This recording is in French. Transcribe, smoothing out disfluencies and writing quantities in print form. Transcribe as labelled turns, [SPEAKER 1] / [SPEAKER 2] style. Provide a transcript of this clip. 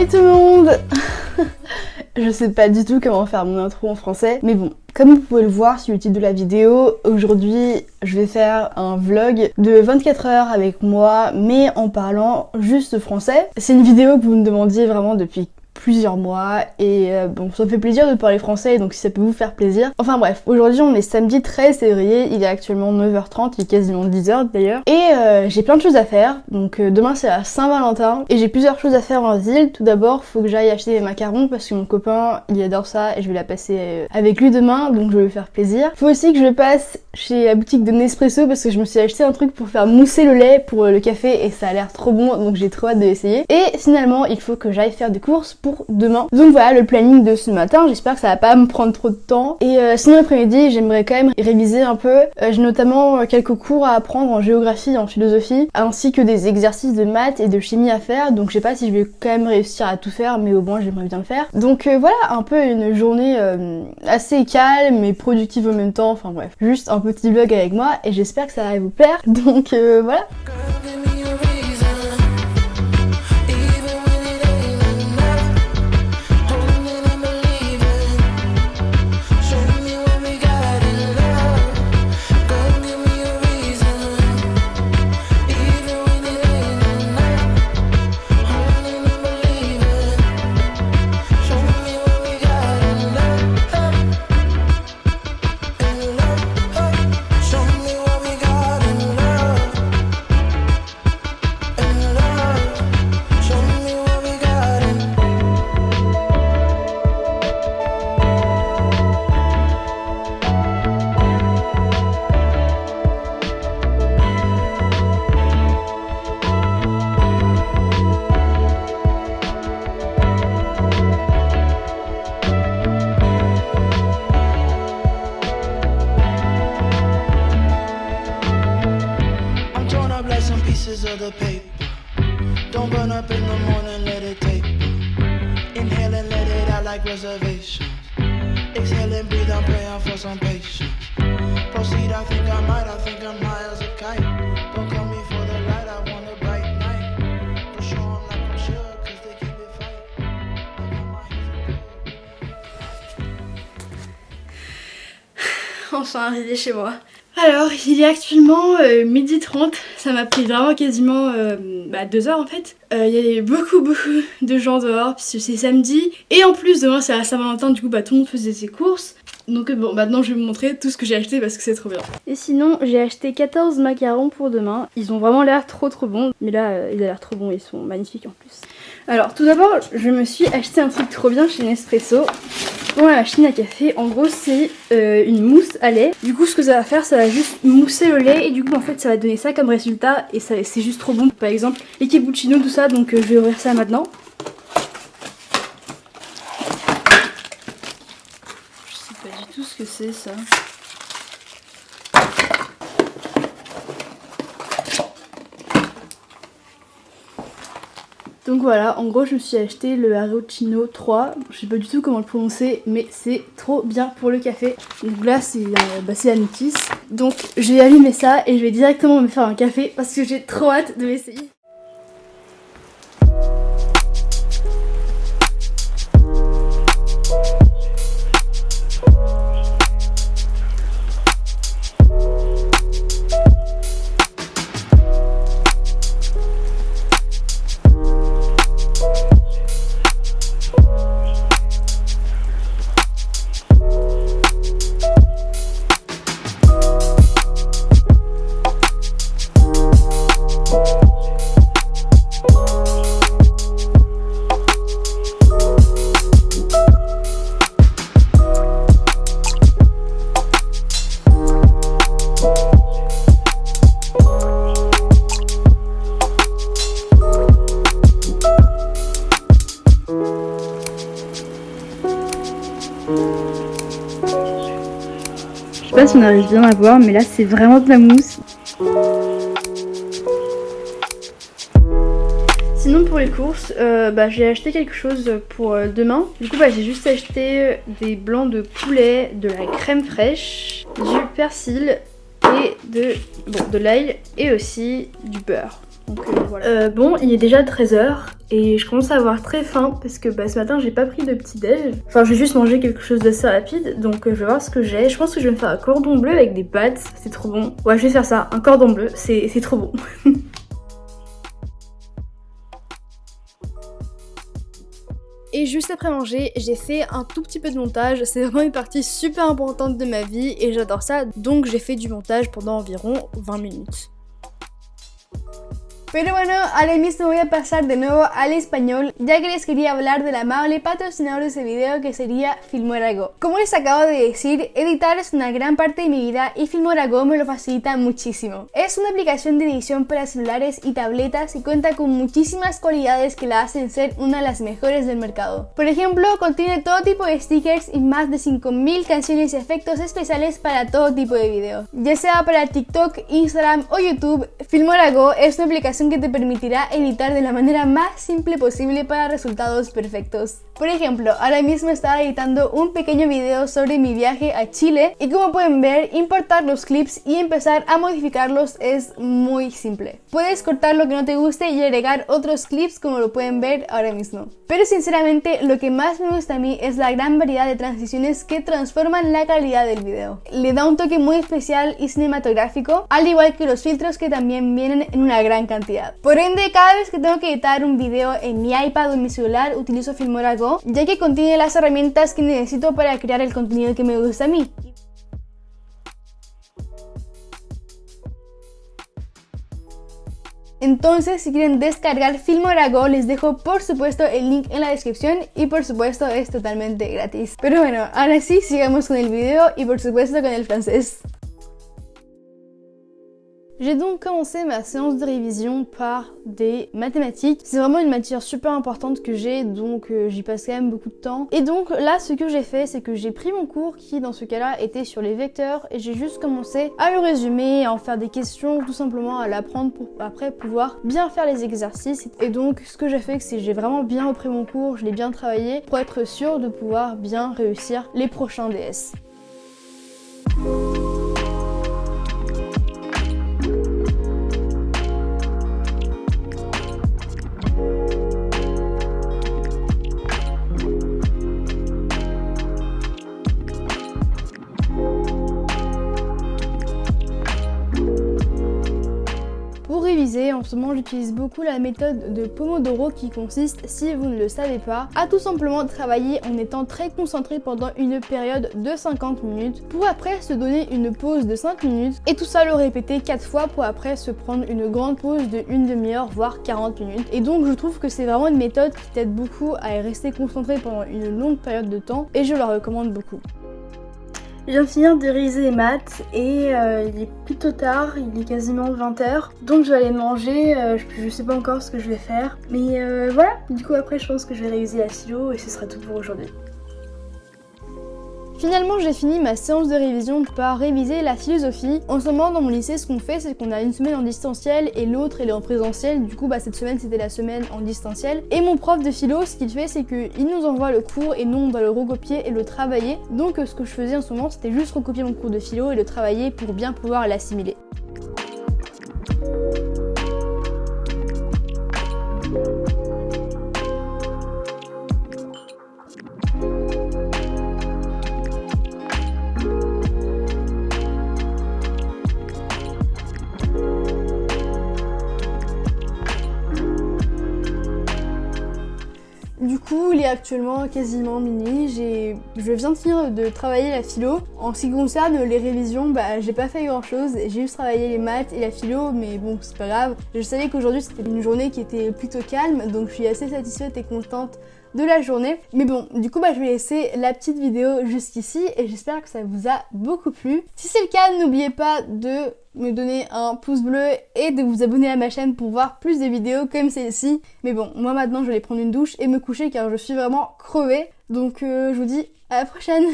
[SPEAKER 1] Salut tout le monde. Je sais pas du tout comment faire mon intro en français, mais bon, comme vous pouvez le voir sur le titre de la vidéo, aujourd'hui je vais faire un vlog de 24 heures avec moi, mais en parlant juste français. C'est une vidéo que vous me demandiez vraiment depuis plusieurs mois et bon, ça me fait plaisir de parler français, donc si ça peut vous faire plaisir. Enfin bref, aujourd'hui on est samedi 13 février, il est actuellement 9h30, il est quasiment 10h d'ailleurs, et j'ai plein de choses à faire. Donc demain c'est la Saint-Valentin et j'ai plusieurs choses à faire en ville. Tout d'abord faut que j'aille acheter des macarons parce que mon copain il adore ça et je vais la passer avec lui demain, donc je vais lui faire plaisir. Faut aussi que je passe chez la boutique de Nespresso parce que je me suis acheté un truc pour faire mousser le lait pour le café et ça a l'air trop bon, donc j'ai trop hâte de l'essayer. Et finalement il faut que j'aille faire des courses pour demain. Donc voilà le planning de ce matin, j'espère que ça va pas me prendre trop de temps. Et sinon l'après-midi j'aimerais quand même réviser un peu. J'ai notamment quelques cours à apprendre en géographie et en philosophie, ainsi que des exercices de maths et de chimie à faire, donc je sais pas si je vais quand même réussir à tout faire, mais au moins j'aimerais bien le faire. Donc voilà, un peu une journée assez calme mais productive en même temps, enfin bref, juste un petit vlog avec moi et j'espère que ça va vous plaire, donc voilà.
[SPEAKER 2] Of the paper, don't burn up in the morning, let it taper. Inhale and let it out like reservations. Exhale and breathe, I'm praying for some patience. Proceed, I think I might, I think I'm high as a kite. Don't call me for the light, I want a bright night. Don't show them like I'm sure, cause they keep it fight.
[SPEAKER 1] Enfin arrivé chez moi. Alors, il est actuellement 12h30, ça m'a pris vraiment quasiment 2 heures en fait. Il y a beaucoup de gens dehors puisque c'est samedi. Et en plus, demain c'est la Saint-Valentin, du coup tout le monde faisait ses courses. Donc bon, maintenant je vais vous montrer tout ce que j'ai acheté parce que c'est trop bien. Et sinon, j'ai acheté 14 macarons pour demain. Ils ont vraiment l'air trop bons. Mais là, ils ont l'air trop bons, ils sont magnifiques en plus. Alors, tout d'abord, je me suis acheté un truc trop bien chez Nespresso. Pour la machine à café, en gros c'est une mousse à lait. Du coup ce que ça va faire, ça va juste mousser le lait et du coup en fait ça va donner ça comme résultat et c'est juste trop bon. Par exemple les cappuccinos, tout ça, donc je vais ouvrir ça maintenant. Je sais pas du tout ce que c'est ça. Donc voilà, en gros je me suis acheté le Arrocino 3, je sais pas du tout comment le prononcer, mais c'est trop bien pour le café. Donc là c'est la notice. Donc je vais allumer ça et je vais directement me faire un café parce que j'ai trop hâte de l'essayer. Je sais pas si on arrive bien à voir, mais là c'est vraiment de la mousse. Sinon pour les courses, j'ai acheté quelque chose pour demain. Du coup j'ai juste acheté des blancs de poulet, de la crème fraîche, du persil et de l'ail et aussi du beurre. Donc voilà. Bon, il est déjà 13h et je commence à avoir très faim parce que ce matin j'ai pas pris de petit déj. Enfin, j'ai juste mangé quelque chose d'assez rapide, donc je vais voir ce que j'ai. Je pense que je vais me faire un cordon bleu avec des pâtes, c'est trop bon. Ouais, je vais faire ça, un cordon bleu, c'est trop bon. Et juste après manger, j'ai fait un tout petit peu de montage. C'est vraiment une partie super importante de ma vie et j'adore ça. Donc j'ai fait du montage pendant environ 20 minutes. Pero bueno, ahora mismo voy a pasar de nuevo al español, ya que les quería hablar del amable patrocinador de ese video que sería Filmora Go. Como les acabo de decir, editar es una gran parte de mi vida y Filmora Go me lo facilita muchísimo. Es una aplicación de edición para celulares y tabletas y cuenta con muchísimas cualidades que la hacen ser una de las mejores del mercado. Por ejemplo, contiene todo tipo de stickers y más de 5000 canciones y efectos especiales para todo tipo de video. Ya sea para TikTok, Instagram o YouTube, Filmora Go es una aplicación que te permitirá editar de la manera más simple posible para resultados perfectos. Por ejemplo, ahora mismo estaba editando un pequeño video sobre mi viaje a Chile y como pueden ver, importar los clips y empezar a modificarlos es muy simple. Puedes cortar lo que no te guste y agregar otros clips como lo pueden ver ahora mismo. Pero sinceramente lo que más me gusta a mí es la gran variedad de transiciones que transforman la calidad del video. Le da un toque muy especial y cinematográfico, al igual que los filtros que también vienen en una gran cantidad. Por ende, cada vez que tengo que editar un video en mi iPad o en mi celular utilizo Filmora Go, ya que contiene las herramientas que necesito para crear el contenido que me gusta a mí. Entonces, si quieren descargar Filmora Go, les dejo por supuesto el link en la descripción y por supuesto es totalmente gratis. Pero bueno, ahora sí, sigamos con el video y por supuesto con el francés. J'ai donc commencé ma séance de révision par des mathématiques. C'est vraiment une matière super importante que j'ai, donc j'y passe quand même beaucoup de temps. Et donc là, ce que j'ai fait, c'est que j'ai pris mon cours qui, dans ce cas-là, était sur les vecteurs et j'ai juste commencé à le résumer, à en faire des questions, tout simplement à l'apprendre pour après pouvoir bien faire les exercices. Et donc, ce que j'ai fait, c'est que j'ai vraiment bien repris mon cours, je l'ai bien travaillé pour être sûre de pouvoir bien réussir les prochains DS. Pour réviser, en ce moment j'utilise beaucoup la méthode de Pomodoro qui consiste, si vous ne le savez pas, à tout simplement travailler en étant très concentré pendant une période de 50 minutes pour après se donner une pause de 5 minutes et tout ça le répéter 4 fois pour après se prendre une grande pause de une demi-heure voire 40 minutes. Et donc je trouve que c'est vraiment une méthode qui t'aide beaucoup à rester concentré pendant une longue période de temps et je la recommande beaucoup. Je viens de finir de réviser les maths et il est plutôt tard, il est quasiment 20h. Donc je vais aller manger, je sais pas encore ce que je vais faire. Mais voilà, du coup après je pense que je vais réviser la philo et ce sera tout pour aujourd'hui. Finalement, j'ai fini ma séance de révision par réviser la philosophie. En ce moment, dans mon lycée, ce qu'on fait, c'est qu'on a une semaine en distanciel et l'autre, elle est en présentiel. Du coup, cette semaine, c'était la semaine en distanciel. Et mon prof de philo, ce qu'il fait, c'est qu'il nous envoie le cours et nous, on doit le recopier et le travailler. Donc, ce que je faisais en ce moment, c'était juste recopier mon cours de philo et le travailler pour bien pouvoir l'assimiler. Du coup, il est actuellement quasiment minuit, je viens de finir de travailler la philo. En ce qui concerne les révisions, j'ai pas fait grand chose, j'ai juste travaillé les maths et la philo, mais bon, c'est pas grave. Je savais qu'aujourd'hui c'était une journée qui était plutôt calme, donc je suis assez satisfaite et contente de la journée. Mais bon, du coup, je vais laisser la petite vidéo jusqu'ici et j'espère que ça vous a beaucoup plu. Si c'est le cas, n'oubliez pas de me donner un pouce bleu et de vous abonner à ma chaîne pour voir plus de vidéos comme celle-ci. Mais bon, moi maintenant, je vais aller prendre une douche et me coucher car je suis vraiment crevée. Donc, je vous dis à la prochaine!